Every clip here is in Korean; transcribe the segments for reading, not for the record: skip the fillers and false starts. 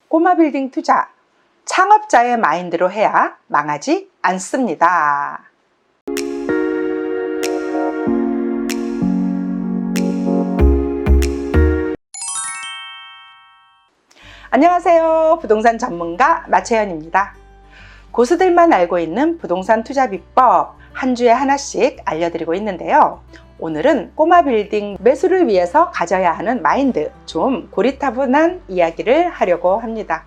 꼬마 빌딩 투자, 창업자의 마인드로 해야 망하지 않습니다. 안녕하세요. 부동산 전문가 마채연입니다. 고수들만 알고 있는 부동산 투자 비법 한 주에 하나씩 알려드리고 있는데요. 오늘은 꼬마 빌딩 매수를 위해서 가져야 하는 마인드, 좀 고리타분한 이야기를 하려고 합니다.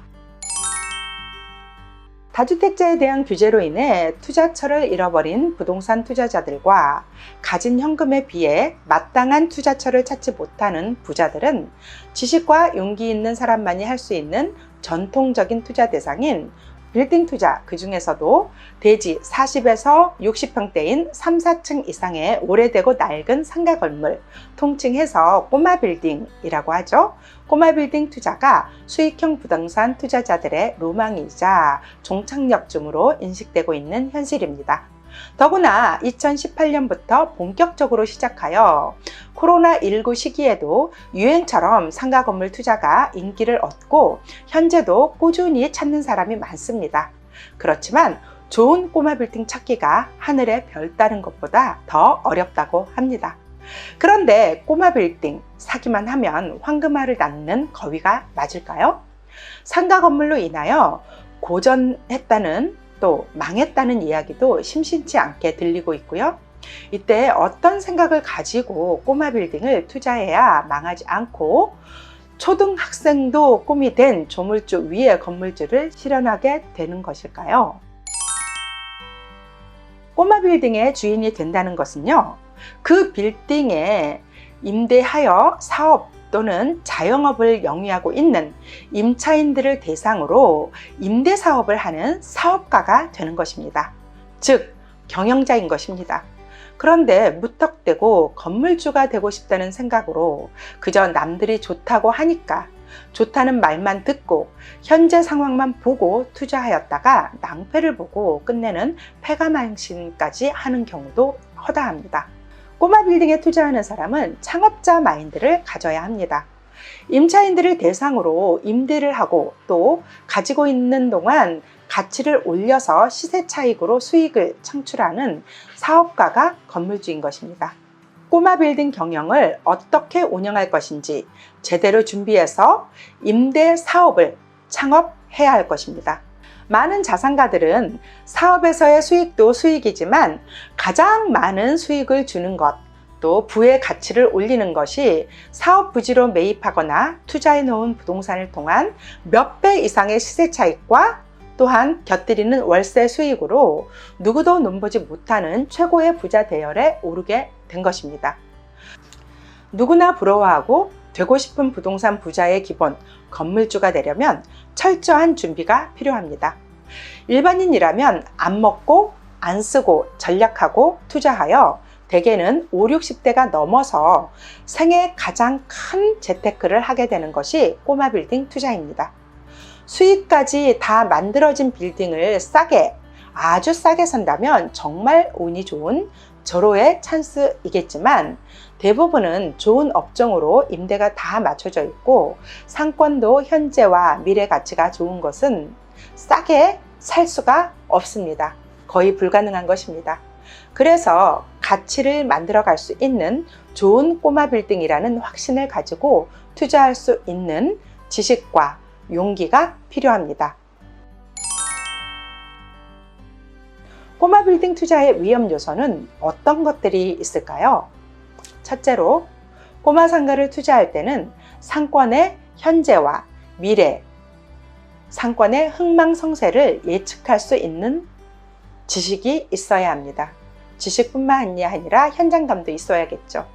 다주택자에 대한 규제로 인해 투자처를 잃어버린 부동산 투자자들과 가진 현금에 비해 마땅한 투자처를 찾지 못하는 부자들은 지식과 용기 있는 사람만이 할 수 있는 전통적인 투자 대상인 빌딩 투자, 그 중에서도 대지 40에서 60평대인 3, 4층 이상의 오래되고 낡은 상가 건물, 통칭해서 꼬마 빌딩이라고 하죠. 꼬마 빌딩 투자가 수익형 부동산 투자자들의 로망이자 종착역쯤으로 인식되고 있는 현실입니다. 더구나 2018년부터 본격적으로 시작하여 코로나19 시기에도 유행처럼 상가 건물 투자가 인기를 얻고 현재도 꾸준히 찾는 사람이 많습니다. 그렇지만 좋은 꼬마 빌딩 찾기가 하늘의 별 따는 것보다 더 어렵다고 합니다. 그런데 꼬마 빌딩 사기만 하면 황금알을 낳는 거위가 맞을까요? 상가 건물로 인하여 고전했다는 또 망했다는 이야기도 심심치 않게 들리고 있고요. 이때 어떤 생각을 가지고 꼬마 빌딩을 투자해야 망하지 않고 초등학생도 꿈이 된 조물주 위의 건물주를 실현하게 되는 것일까요? 꼬마 빌딩의 주인이 된다는 것은요, 그 빌딩에 임대하여 사업 또는 자영업을 영위하고 있는 임차인들을 대상으로 임대사업을 하는 사업가가 되는 것입니다. 즉, 경영자인 것입니다. 그런데 무턱대고 건물주가 되고 싶다는 생각으로 그저 남들이 좋다고 하니까 좋다는 말만 듣고 현재 상황만 보고 투자하였다가 낭패를 보고 끝내는 패가망신까지 하는 경우도 허다합니다. 꼬마 빌딩에 투자하는 사람은 창업자 마인드를 가져야 합니다. 임차인들을 대상으로 임대를 하고 또 가지고 있는 동안 가치를 올려서 시세 차익으로 수익을 창출하는 사업가가 건물주인 것입니다. 꼬마 빌딩 경영을 어떻게 운영할 것인지 제대로 준비해서 임대 사업을 창업해야 할 것입니다. 많은 자산가들은 사업에서의 수익도 수익이지만 가장 많은 수익을 주는 것, 또 부의 가치를 올리는 것이 사업 부지로 매입하거나 투자해 놓은 부동산을 통한 몇 배 이상의 시세 차익과 또한 곁들이는 월세 수익으로 누구도 눈보지 못하는 최고의 부자 대열에 오르게 된 것입니다. 누구나 부러워하고 되고 싶은 부동산 부자의 기본, 건물주가 되려면 철저한 준비가 필요합니다. 일반인이라면 안 먹고 안 쓰고 전략하고 투자하여 대개는 5, 60대가 넘어서 생애 가장 큰 재테크를 하게 되는 것이 꼬마 빌딩 투자입니다. 수익까지 다 만들어진 빌딩을 싸게, 아주 싸게 산다면 정말 운이 좋은 절호의 찬스이겠지만 대부분은 좋은 업종으로 임대가 다 맞춰져 있고 상권도 현재와 미래 가치가 좋은 것은 싸게 살 수가 없습니다. 거의 불가능한 것입니다. 그래서 가치를 만들어 갈 수 있는 좋은 꼬마 빌딩이라는 확신을 가지고 투자할 수 있는 지식과 용기가 필요합니다. 꼬마 빌딩 투자의 위험 요소는 어떤 것들이 있을까요? 첫째로, 꼬마 상가를 투자할 때는 상권의 현재와 미래, 상권의 흥망성쇠를 예측할 수 있는 지식이 있어야 합니다. 지식뿐만이 아니라 현장감도 있어야겠죠.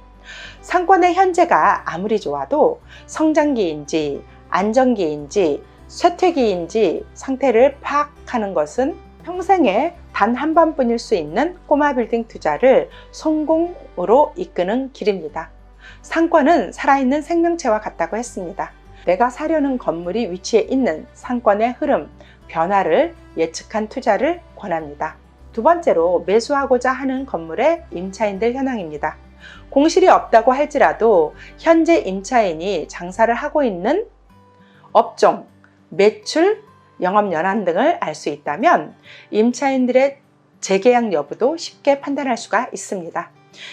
상권의 현재가 아무리 좋아도 성장기인지 안정기인지 쇠퇴기인지 상태를 파악하는 것은 평생에 단 한 번뿐일 수 있는 꼬마 빌딩 투자를 성공으로 이끄는 길입니다. 상권은 살아있는 생명체와 같다고 했습니다. 내가 사려는 건물이 위치해 있는 상권의 흐름, 변화를 예측한 투자를 권합니다. 두 번째로, 매수하고자 하는 건물의 임차인들 현황입니다. 공실이 없다고 할지라도 현재 임차인이 장사를 하고 있는 업종, 매출, 영업 연한 등을 알 수 있다면 임차인들의 재계약 여부도 쉽게 판단할 수가 있습니다.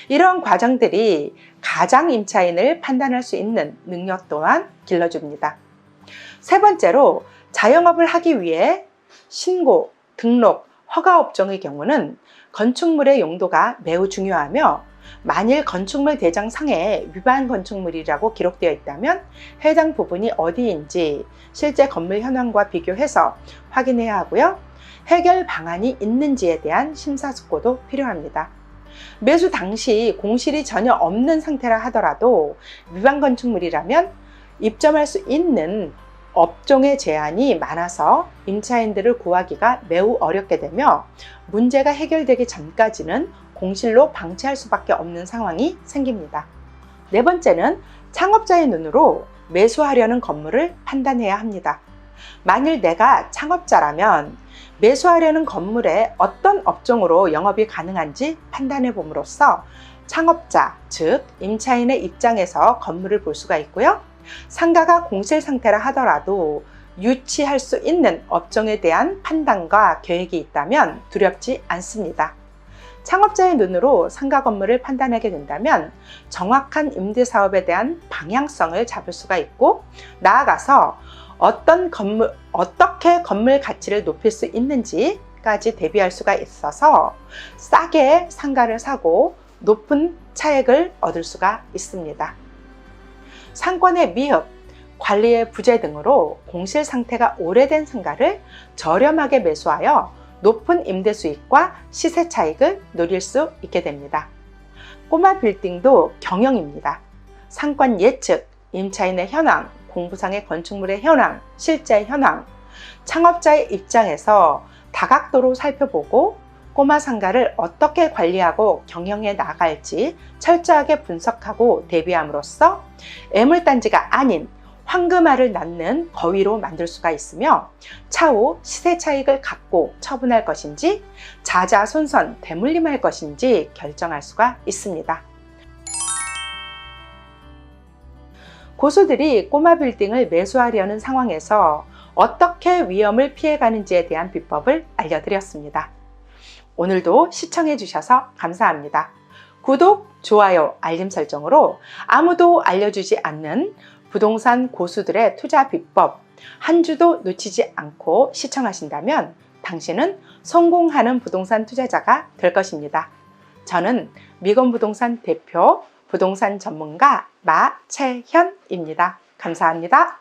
이런 과정들이 가장 임차인을 판단할 수 있는 능력 또한 길러줍니다. 세 번째로 자영업을 하기 위해 신고, 등록, 허가 업종의 경우는 건축물의 용도가 매우 중요하며 만일 건축물 대장상에 위반 건축물이라고 기록되어 있다면 해당 부분이 어디인지 실제 건물 현황과 비교해서 확인해야 하고요. 해결 방안이 있는지에 대한 심사숙고도 필요합니다. 매수 당시 공실이 전혀 없는 상태라 하더라도 위반 건축물이라면 입점할 수 있는 업종의 제한이 많아서 임차인들을 구하기가 매우 어렵게 되며 문제가 해결되기 전까지는 공실로 방치할 수밖에 없는 상황이 생깁니다. 네 번째는 창업자의 눈으로 매수하려는 건물을 판단해야 합니다. 만일 내가 창업자라면 매수하려는 건물에 어떤 업종으로 영업이 가능한지 판단해 봄으로써 창업자, 즉 임차인의 입장에서 건물을 볼 수가 있고요. 상가가 공실 상태라 하더라도 유치할 수 있는 업종에 대한 판단과 계획이 있다면 두렵지 않습니다. 창업자의 눈으로 상가 건물을 판단하게 된다면 정확한 임대사업에 대한 방향성을 잡을 수가 있고 나아가서 어떻게 건물 가치를 높일 수 있는지까지 대비할 수가 있어서 싸게 상가를 사고 높은 차액을 얻을 수가 있습니다. 상권의 미흡, 관리의 부재 등으로 공실 상태가 오래된 상가를 저렴하게 매수하여 높은 임대 수익과 시세 차익을 누릴 수 있게 됩니다. 꼬마 빌딩도 경영입니다. 상권 예측, 임차인의 현황, 공부상의 건축물의 현황, 실제 현황, 창업자의 입장에서 다각도로 살펴보고 꼬마 상가를 어떻게 관리하고 경영해 나갈지 철저하게 분석하고 대비함으로써 애물단지가 아닌 황금알을 낳는 거위로 만들 수가 있으며 차후 시세 차익을 갖고 처분할 것인지 자자손손 대물림할 것인지 결정할 수가 있습니다. 고수들이 꼬마 빌딩을 매수하려는 상황에서 어떻게 위험을 피해가는지에 대한 비법을 알려드렸습니다. 오늘도 시청해 주셔서 감사합니다. 구독, 좋아요, 알림 설정으로 아무도 알려주지 않는 부동산 고수들의 투자 비법 한 주도 놓치지 않고 시청하신다면 당신은 성공하는 부동산 투자자가 될 것입니다. 저는 미건부동산 대표 부동산 전문가 마채현입니다. 감사합니다.